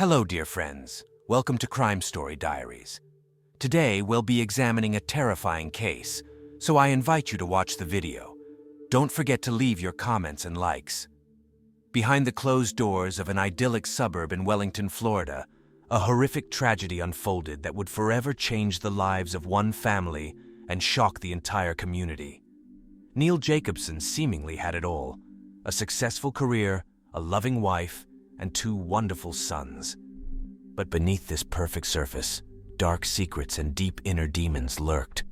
Hello, dear friends. Welcome to Crime Story Diaries. Today, we'll be examining a terrifying case, so I invite you to watch the video. Don't forget to leave your comments and likes. Behind the closed doors of an idyllic suburb in Wellington, Florida, a horrific tragedy unfolded that would forever change the lives of one family and shock the entire community. Neil Jacobson seemingly had it all: a successful career, a loving wife, and two wonderful sons. But beneath this perfect surface, dark secrets and deep inner demons lurked.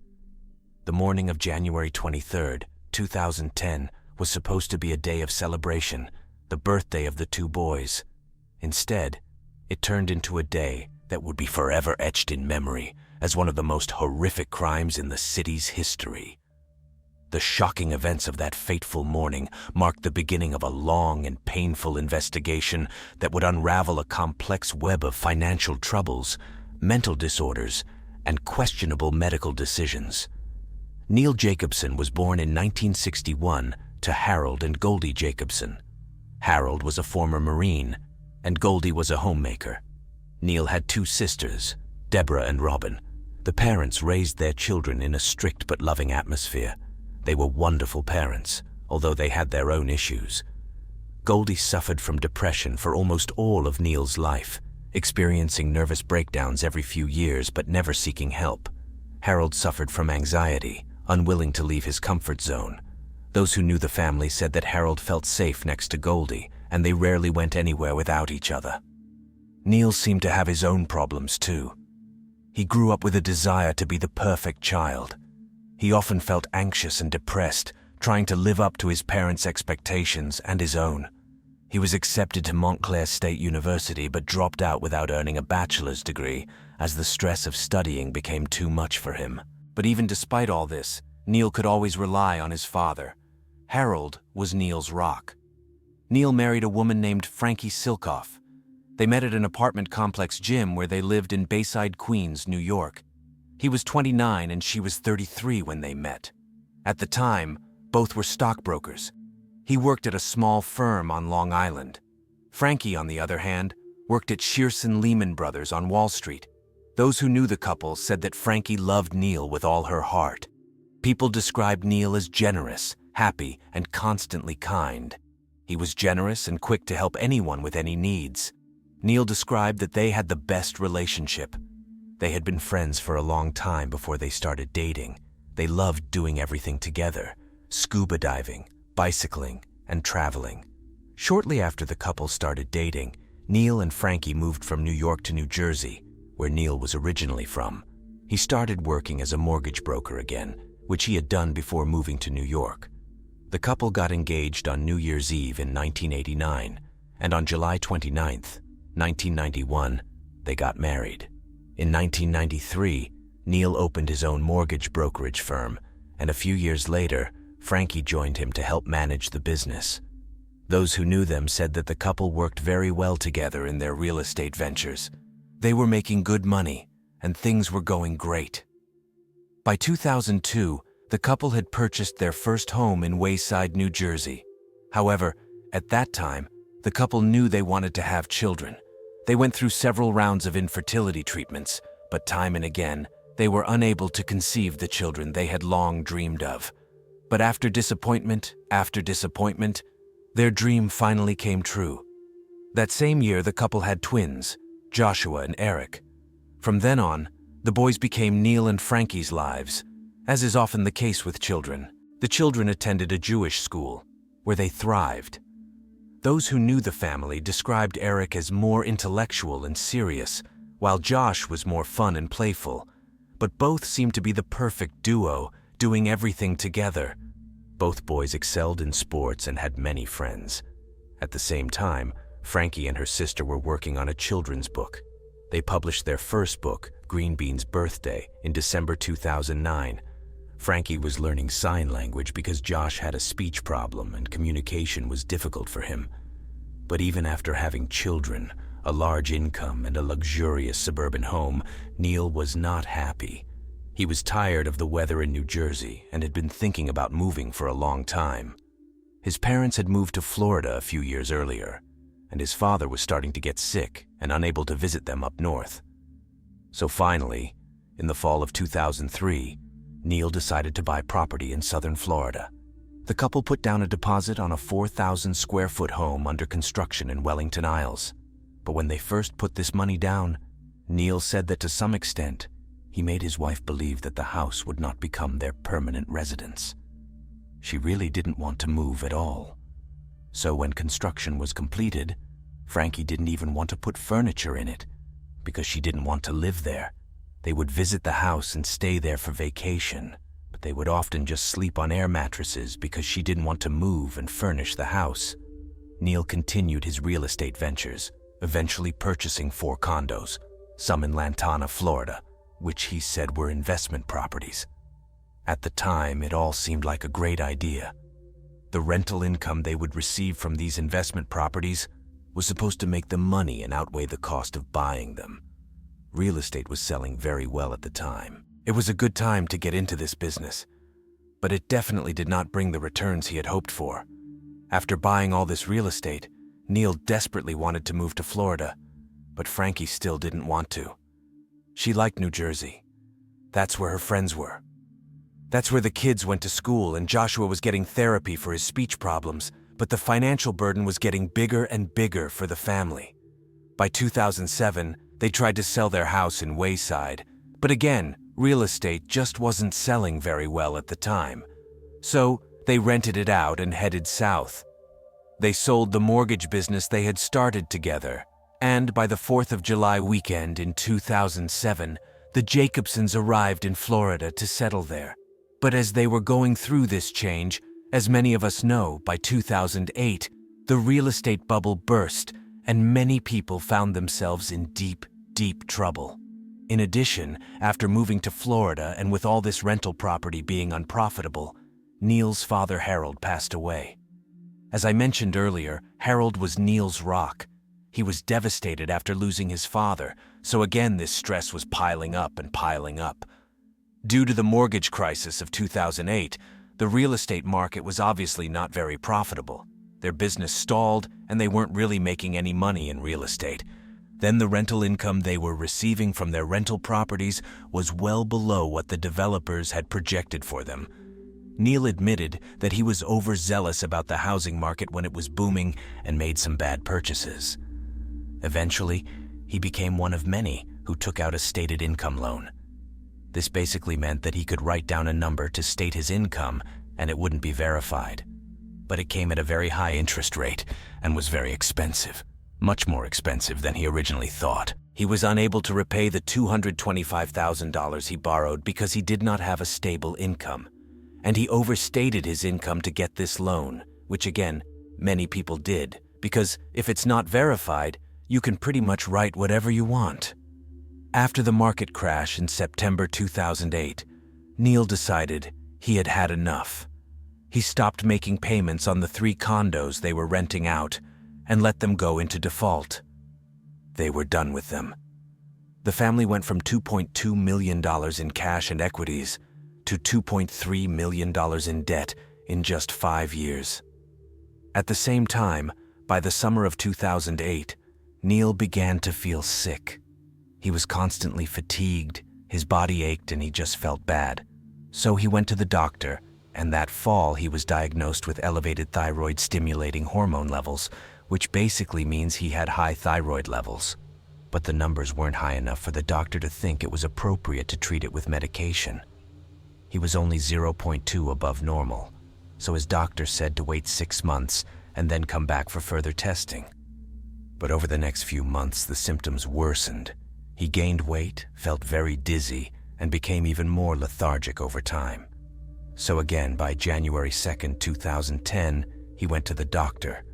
The morning of January 23, 2010, was supposed to be a day of celebration, the birthday of the two boys. Instead, it turned into a day that would be forever etched in memory as one of the most horrific crimes in the city's history. The shocking events of that fateful morning marked the beginning of a long and painful investigation that would unravel a complex web of financial troubles, mental disorders, and questionable medical decisions. Neil Jacobson was born in 1961 to Harold and Goldie Jacobson. Harold was a former Marine, and Goldie was a homemaker. Neil had two sisters, Deborah and Robin. The parents raised their children in a strict but loving atmosphere. They were wonderful parents, although they had their own issues. Goldie suffered from depression for almost all of Neil's life, experiencing nervous breakdowns every few years but never seeking help. Harold suffered from anxiety, unwilling to leave his comfort zone. Those who knew the family said that Harold felt safe next to Goldie, and they rarely went anywhere without each other. Neil seemed to have his own problems too. He grew up with a desire to be the perfect child. He often felt anxious and depressed, trying to live up to his parents' expectations and his own. He was accepted to Montclair State University but dropped out without earning a bachelor's degree, as the stress of studying became too much for him. But even despite all this, Neil could always rely on his father. Harold was Neil's rock. Neil married a woman named Frankie Silkoff. They met at an apartment complex gym where they lived in Bayside, Queens, New York. He was 29 and she was 33 when they met. At the time, both were stockbrokers. He worked at a small firm on Long Island. Frankie, on the other hand, worked at Shearson Lehman Brothers on Wall Street. Those who knew the couple said that Frankie loved Neil with all her heart. People described Neil as generous, happy, and constantly kind. He was generous and quick to help anyone with any needs. Neil described that they had the best relationship. They had been friends for a long time before they started dating. They loved doing everything together: scuba diving, bicycling, and traveling. Shortly after the couple started dating, Neil and Frankie moved from New York to New Jersey, where Neil was originally from. He started working as a mortgage broker again, which he had done before moving to New York. The couple got engaged on New Year's Eve in 1989, and on July 29, 1991, they got married. In 1993, Neil opened his own mortgage brokerage firm, and a few years later, Frankie joined him to help manage the business. Those who knew them said that the couple worked very well together in their real estate ventures. They were making good money, and things were going great. By 2002, the couple had purchased their first home in Wayside, New Jersey. However, at that time, the couple knew they wanted to have children. They went through several rounds of infertility treatments, but time and again, they were unable to conceive the children they had long dreamed of. But after disappointment, their dream finally came true. That same year, the couple had twins, Joshua and Eric. From then on, the boys became Neil and Frankie's lives. As is often the case with children, the children attended a Jewish school, where they thrived. Those who knew the family described Eric as more intellectual and serious, while Josh was more fun and playful. But both seemed to be the perfect duo, doing everything together. Both boys excelled in sports and had many friends. At the same time, Frankie and her sister were working on a children's book. They published their first book, Green Bean's Birthday, in December 2009. Frankie was learning sign language because Josh had a speech problem and communication was difficult for him. But even after having children, a large income, and a luxurious suburban home, Neil was not happy. He was tired of the weather in New Jersey and had been thinking about moving for a long time. His parents had moved to Florida a few years earlier. and his father was starting to get sick and unable to visit them up north. So finally, in the fall of 2003, Neil decided to buy property in southern Florida. The couple put down a deposit on a 4,000 square foot home under construction in Wellington Isles. But when they first put this money down, Neil said that to some extent, he made his wife believe that the house would not become their permanent residence. She really didn't want to move at all. So when construction was completed, Frankie didn't even want to put furniture in it because she didn't want to live there. They would visit the house and stay there for vacation, but they would often just sleep on air mattresses because she didn't want to move and furnish the house. Neil continued his real estate ventures, eventually purchasing 4 condos, some in Lantana, Florida, which he said were investment properties. At the time, it all seemed like a great idea. The rental income they would receive from these investment properties was supposed to make them money and outweigh the cost of buying them. Real estate was selling very well at the time. It was a good time to get into this business, but it definitely did not bring the returns he had hoped for. After buying all this real estate, Neil desperately wanted to move to Florida, but Frankie still didn't want to. She liked New Jersey. That's where her friends were. That's where the kids went to school, and Joshua was getting therapy for his speech problems, but the financial burden was getting bigger and bigger for the family. By 2007, they tried to sell their house in Wayside, but again, real estate just wasn't selling very well at the time. So they rented it out and headed south. They sold the mortgage business they had started together, and by the 4th of July weekend in 2007, the Jacobsons arrived in Florida to settle there. But as they were going through this change, as many of us know, by 2008, the real estate bubble burst and many people found themselves in deep, deep trouble. In addition, after moving to Florida and with all this rental property being unprofitable, Neil's father Harold passed away. As I mentioned earlier, Harold was Neil's rock. He was devastated after losing his father, so again this stress was piling up and piling up. Due to the mortgage crisis of 2008, the real estate market was obviously not very profitable. Their business stalled, and they weren't really making any money in real estate. Then the rental income they were receiving from their rental properties was well below what the developers had projected for them. Neil admitted that he was overzealous about the housing market when it was booming and made some bad purchases. Eventually, he became one of many who took out a stated income loan. This basically meant that he could write down a number to state his income and it wouldn't be verified. But it came at a very high interest rate and was very expensive, much more expensive than he originally thought. He was unable to repay the $225,000 he borrowed because he did not have a stable income. And he overstated his income to get this loan, which again, many people did, because if it's not verified, you can pretty much write whatever you want. After the market crash in September 2008, Neil decided he had had enough. He stopped making payments on the 3 condos they were renting out and let them go into default. They were done with them. The family went from $2.2 million in cash and equities to $2.3 million in debt in just 5 years. At the same time, by the summer of 2008, Neil began to feel sick. He was constantly fatigued, his body ached, and he just felt bad. So he went to the doctor, and that fall he was diagnosed with elevated thyroid-stimulating hormone levels, which basically means he had high thyroid levels. But the numbers weren't high enough for the doctor to think it was appropriate to treat it with medication. He was only 0.2 above normal, so his doctor said to wait 6 months and then come back for further testing. But over the next few months, the symptoms worsened. He gained weight, felt very dizzy, and became even more lethargic over time. So again, by January 2nd, 2010, he went to the doctor.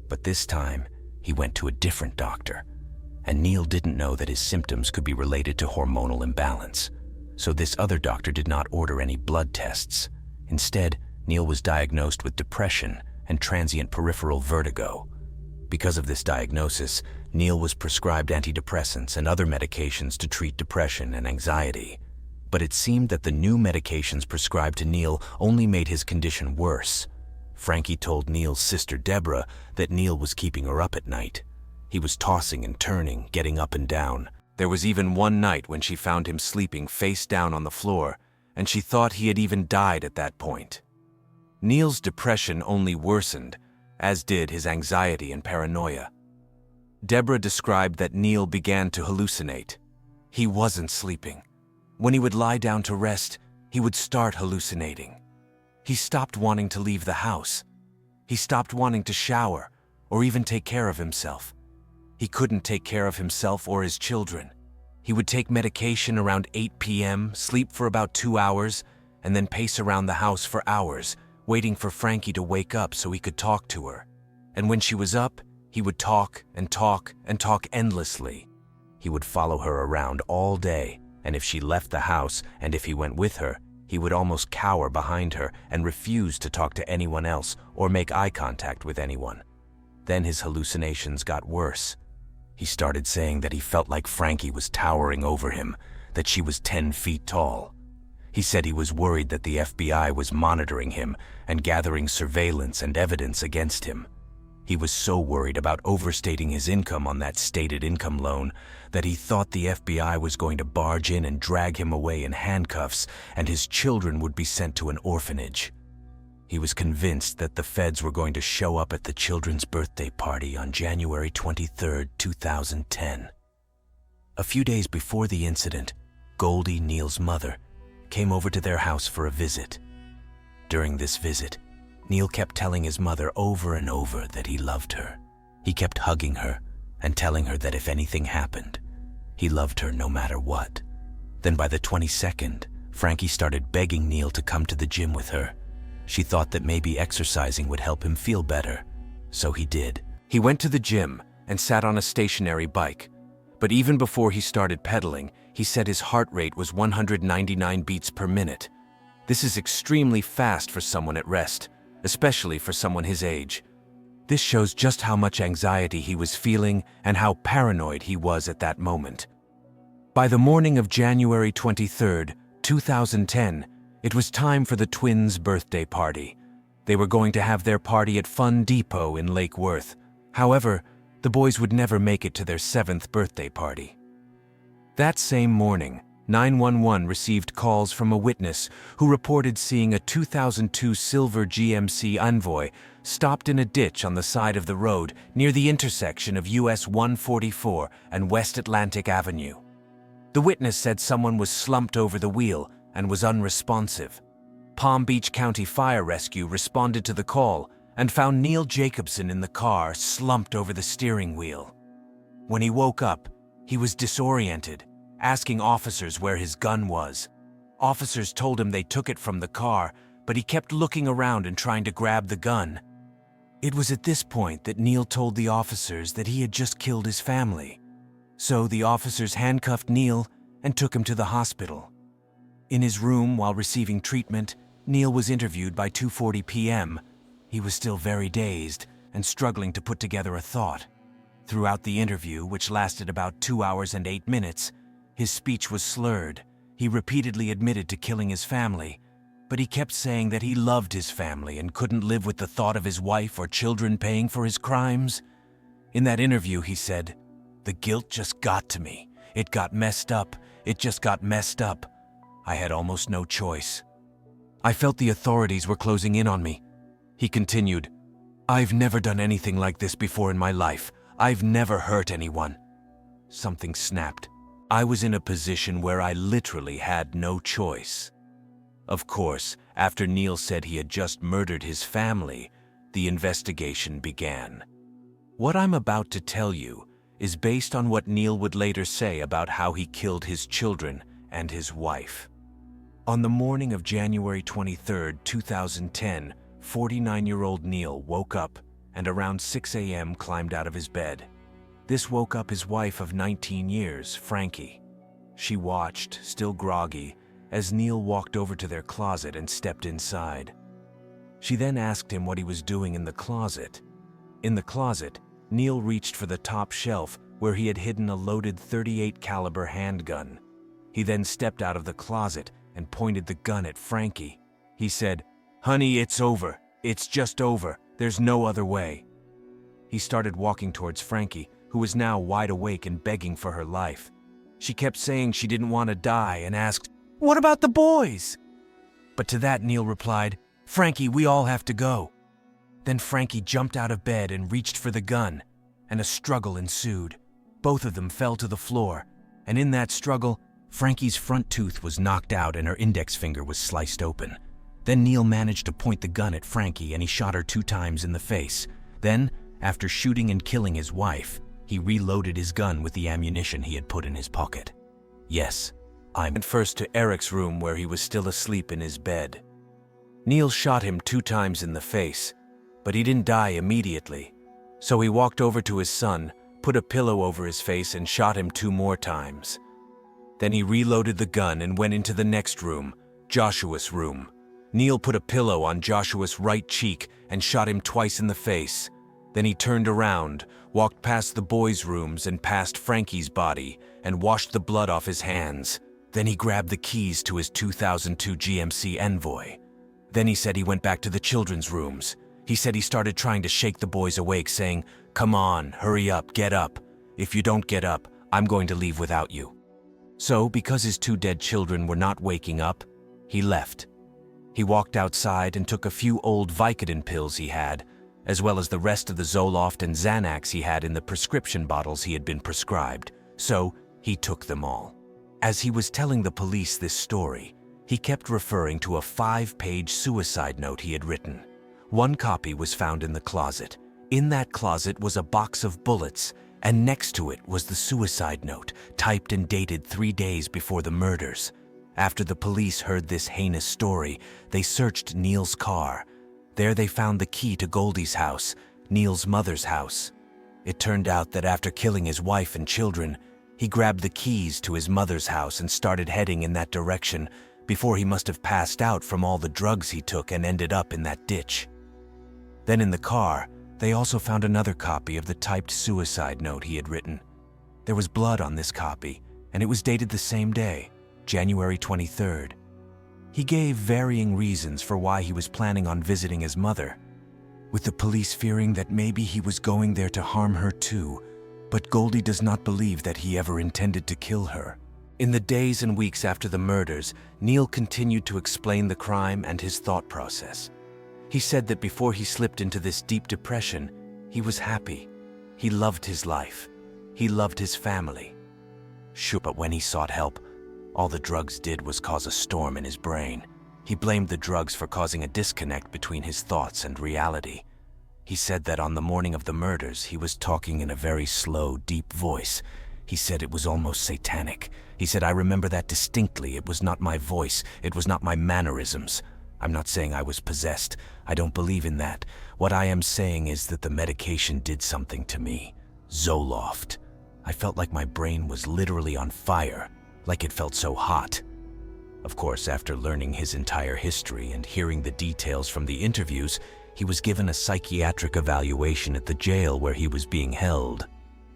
But this time, he went to a different doctor. And Neil didn't know that his symptoms could be related to hormonal imbalance. So this other doctor did not order any blood tests. Instead, Neil was diagnosed with depression and transient peripheral vertigo. Because of this diagnosis, Neil was prescribed antidepressants and other medications to treat depression and anxiety. But it seemed that the new medications prescribed to Neil only made his condition worse. Frankie told Neil's sister Deborah that Neil was keeping her up at night. He was tossing and turning, getting up and down. There was even one night when she found him sleeping face down on the floor, and she thought he had even died at that point. Neil's depression only worsened, as did his anxiety and paranoia. Deborah described that Neil began to hallucinate. He wasn't sleeping. When he would lie down to rest, he would start hallucinating. He stopped wanting to leave the house. He stopped wanting to shower or even take care of himself. He couldn't take care of himself or his children. He would take medication around 8 p.m., sleep for about 2 hours, and then pace around the house for hours, waiting for Frankie to wake up so he could talk to her. And when she was up, he would talk and talk and talk endlessly. He would follow her around all day, and if she left the house and if he went with her, he would almost cower behind her and refuse to talk to anyone else or make eye contact with anyone. Then his hallucinations got worse. He started saying that he felt like Frankie was towering over him, that she was 10 feet tall. He said he was worried that the FBI was monitoring him and gathering surveillance and evidence against him. He was so worried about overstating his income on that stated income loan that he thought the FBI was going to barge in and drag him away in handcuffs and his children would be sent to an orphanage. He was convinced that the feds were going to show up at the children's birthday party on January 23, 2010. A few days before the incident, Goldie, Neil's mother, came over to their house for a visit. During this visit, Neil kept telling his mother over and over that he loved her. He kept hugging her and telling her that if anything happened, he loved her no matter what. Then by the 22nd, Frankie started begging Neil to come to the gym with her. She thought that maybe exercising would help him feel better, so he did. He went to the gym and sat on a stationary bike, but even before he started pedaling, he said his heart rate was 199 beats per minute. This is extremely fast for someone at rest, especially for someone his age. This shows just how much anxiety he was feeling and how paranoid he was at that moment. By the morning of January 23, 2010, it was time for the twins' birthday party. They were going to have their party at Fun Depot in Lake Worth. However, the boys would never make it to their 7th birthday party. That same morning, 911 received calls from a witness who reported seeing a 2002 silver GMC Envoy stopped in a ditch on the side of the road near the intersection of US 144 and West Atlantic Avenue. The witness said someone was slumped over the wheel and was unresponsive. Palm Beach County Fire Rescue responded to the call and found Neil Jacobson in the car slumped over the steering wheel. When he woke up, he was disoriented, asking officers where his gun was. Officers told him they took it from the car, but he kept looking around and trying to grab the gun. It was at this point that Neil told the officers that he had just killed his family. So the officers handcuffed Neil and took him to the hospital. In his room while receiving treatment, Neil was interviewed by 2:40 p.m. He was still very dazed and struggling to put together a thought. Throughout the interview, which lasted about 2 hours and 8 minutes, his speech was slurred. He repeatedly admitted to killing his family, but he kept saying that he loved his family and couldn't live with the thought of his wife or children paying for his crimes. In that interview, he said, "The guilt just got to me. It got messed up. It just got messed up. I had almost no choice. I felt the authorities were closing in on me." He continued, "I've never done anything like this before in my life. I've never hurt anyone." Something snapped. I was in a position where I literally had no choice. Of course, after Neil said he had just murdered his family, the investigation began. What I'm about to tell you is based on what Neil would later say about how he killed his children and his wife. On the morning of January 23, 2010, 49-year-old Neil woke up and around 6 a.m. climbed out of his bed. This woke up his wife of 19 years, Frankie. She watched, still groggy, as Neil walked over to their closet and stepped inside. She then asked him what he was doing in the closet. In the closet, Neil reached for the top shelf where he had hidden a loaded .38 caliber handgun. He then stepped out of the closet and pointed the gun at Frankie. He said, "Honey, it's over. It's just over. There's no other way. He started walking towards Frankie, who was now wide awake and begging for her life. She kept saying she didn't want to die and asked, "What about the boys?" But to that Neil replied, "Frankie, we all have to go." Then Frankie jumped out of bed and reached for the gun, and a struggle ensued. Both of them fell to the floor, and in that struggle, Frankie's front tooth was knocked out and her index finger was sliced open. Then Neil managed to point the gun at Frankie and he shot her 2 times in the face. Then, after shooting and killing his wife, he reloaded his gun with the ammunition he had put in his pocket. Yes, I went first to Eric's room where he was still asleep in his bed. Neil shot him 2 times in the face, but he didn't die immediately. So he walked over to his son, put a pillow over his face and shot him 2 more times. Then he reloaded the gun and went into the next room, Joshua's room. Neil put a pillow on Joshua's right cheek and shot him twice in the face. Then he turned around, walked past the boys' rooms and past Frankie's body and washed the blood off his hands. Then he grabbed the keys to his 2002 GMC Envoy. Then he said he went back to the children's rooms. He said he started trying to shake the boys awake, saying, "Come on, hurry up, get up. If you don't get up, I'm going to leave without you." So, because his 2 dead children were not waking up, he left. He walked outside and took a few old Vicodin pills he had, as well as the rest of the Zoloft and Xanax he had in the prescription bottles he had been prescribed. So, he took them all. As he was telling the police this story, he kept referring to a 5-page suicide note he had written. 1 copy was found in the closet. In that closet was a box of bullets, and next to it was the suicide note, typed and dated 3 days before the murders. After the police heard this heinous story, they searched Neil's car. There they found the key to Goldie's house, Neil's mother's house. It turned out that after killing his wife and children, he grabbed the keys to his mother's house and started heading in that direction before he must have passed out from all the drugs he took and ended up in that ditch. Then in the car, they also found another copy of the typed suicide note he had written. There was blood on this copy, and it was dated the same day, January 23rd. He gave varying reasons for why he was planning on visiting his mother, with the police fearing that maybe he was going there to harm her too, but Goldie does not believe that he ever intended to kill her. In the days and weeks after the murders, Neil continued to explain the crime and his thought process. He said that before he slipped into this deep depression, he was happy. He loved his life. He loved his family. Sure, but when he sought help, all the drugs did was cause a storm in his brain. He blamed the drugs for causing a disconnect between his thoughts and reality. He said that on the morning of the murders, he was talking in a very slow, deep voice. He said it was almost satanic. He said, "I remember that distinctly. It was not my voice. It was not my mannerisms. I'm not saying I was possessed. I don't believe in that. What I am saying is that the medication did something to me. Zoloft. I felt like my brain was literally on fire, like it felt so hot." Of course, after learning his entire history and hearing the details from the interviews, he was given a psychiatric evaluation at the jail where he was being held.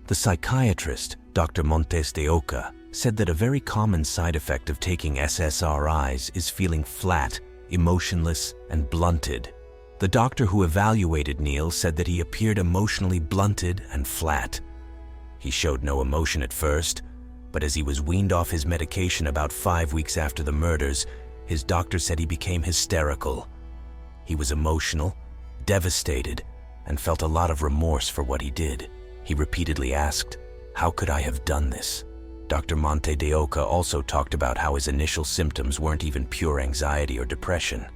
The psychiatrist, Dr. Montes de Oca, said that a very common side effect of taking SSRIs is feeling flat, emotionless, and blunted. The doctor who evaluated Neil said that he appeared emotionally blunted and flat. He showed no emotion at first, but as he was weaned off his medication about 5 weeks after the murders, his doctor said he became hysterical. He was emotional, devastated, and felt a lot of remorse for what he did. He repeatedly asked, "How could I have done this?" Dr. Monte de Oca also talked about how his initial symptoms weren't even pure anxiety or depression.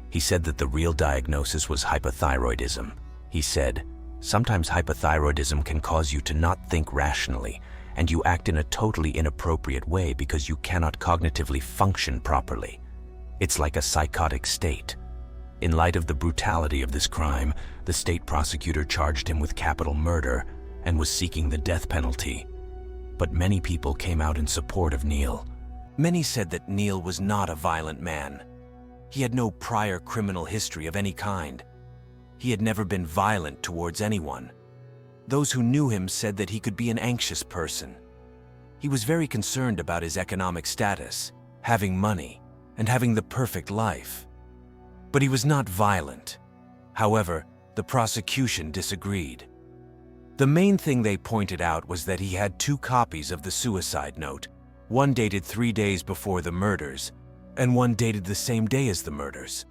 He said that the real diagnosis was hypothyroidism. He said, "Sometimes hypothyroidism can cause you to not think rationally, and you act in a totally inappropriate way because you cannot cognitively function properly. It's like a psychotic state." In light of the brutality of this crime, the state prosecutor charged him with capital murder and was seeking the death penalty. But many people came out in support of Neil. Many said that Neil was not a violent man. He had no prior criminal history of any kind. He had never been violent towards anyone. Those who knew him said that he could be an anxious person. He was very concerned about his economic status, having money, and having the perfect life. But he was not violent. However, the prosecution disagreed. The main thing they pointed out was that he had 2 copies of the suicide note, one dated 3 days before the murders, and one dated the same day as the murders.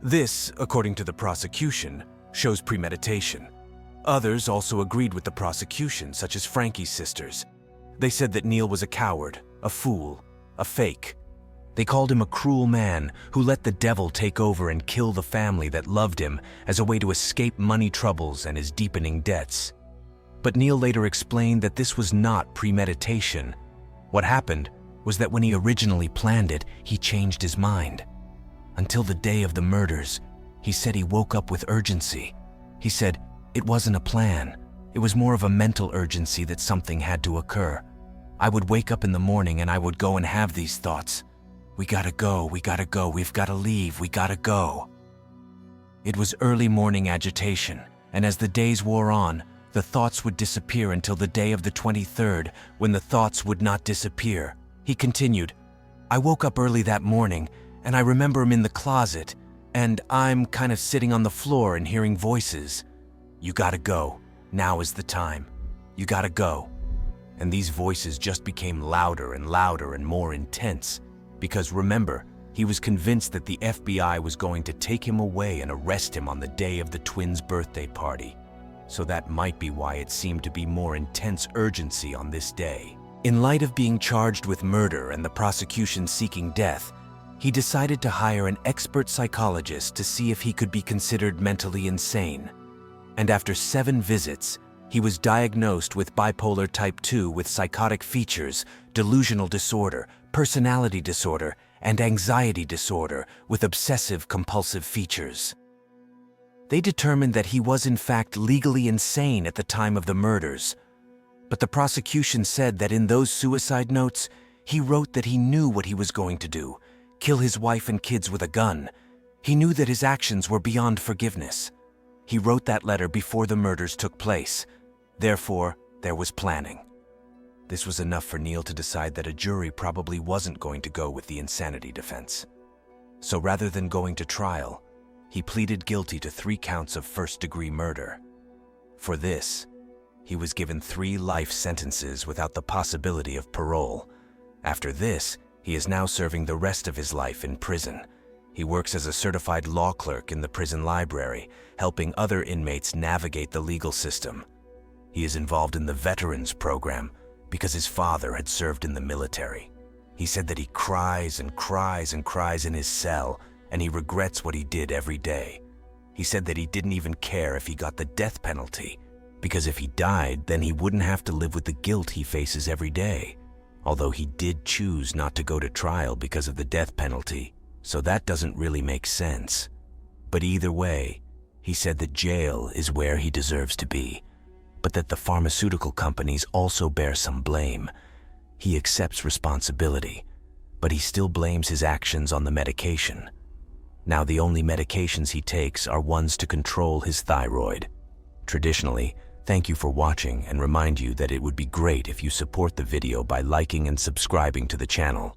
This, according to the prosecution, shows premeditation. Others also agreed with the prosecution, such as Frankie's sisters. They said that Neil was a coward, a fool, a fake. They called him a cruel man who let the devil take over and kill the family that loved him as a way to escape money troubles and his deepening debts. But Neil later explained that this was not premeditation. What happened was that when he originally planned it, he changed his mind. Until the day of the murders, he said he woke up with urgency. He said it wasn't a plan. It was more of a mental urgency that something had to occur. I would wake up in the morning and I would go and have these thoughts. We gotta go, we've gotta leave, we gotta go. It was early morning agitation, and as the days wore on, the thoughts would disappear until the day of the 23rd, when the thoughts would not disappear. He continued, I woke up early that morning, and I remember him in the closet, and I'm kind of sitting on the floor and hearing voices. You gotta go. Now is the time. You gotta go. And these voices just became louder and louder and more intense. Because remember, he was convinced that the FBI was going to take him away and arrest him on the day of the twins' birthday party. So that might be why it seemed to be more intense urgency on this day. In light of being charged with murder and the prosecution seeking death, he decided to hire an expert psychologist to see if he could be considered mentally insane. And after 7 visits, he was diagnosed with bipolar type 2 with psychotic features, delusional disorder, personality disorder, and anxiety disorder with obsessive-compulsive features. They determined that he was in fact legally insane at the time of the murders. But the prosecution said that in those suicide notes, he wrote that he knew what he was going to do, kill his wife and kids with a gun. He knew that his actions were beyond forgiveness. He wrote that letter before the murders took place. Therefore, there was planning. This was enough for Neil to decide that a jury probably wasn't going to go with the insanity defense. So rather than going to trial, he pleaded guilty to 3 counts of first-degree murder. For this, he was given 3 life sentences without the possibility of parole. After this, he is now serving the rest of his life in prison. He works as a certified law clerk in the prison library, helping other inmates navigate the legal system. He is involved in the Veterans Program because his father had served in the military. He said that he cries and cries and cries in his cell, and he regrets what he did every day. He said that he didn't even care if he got the death penalty, because if he died, then he wouldn't have to live with the guilt he faces every day. Although he did choose not to go to trial because of the death penalty, so that doesn't really make sense. But either way, he said that jail is where he deserves to be, but that the pharmaceutical companies also bear some blame. He accepts responsibility, but he still blames his actions on the medication. Now the only medications he takes are ones to control his thyroid. Traditionally, thank you for watching and remind you that it would be great if you support the video by liking and subscribing to the channel.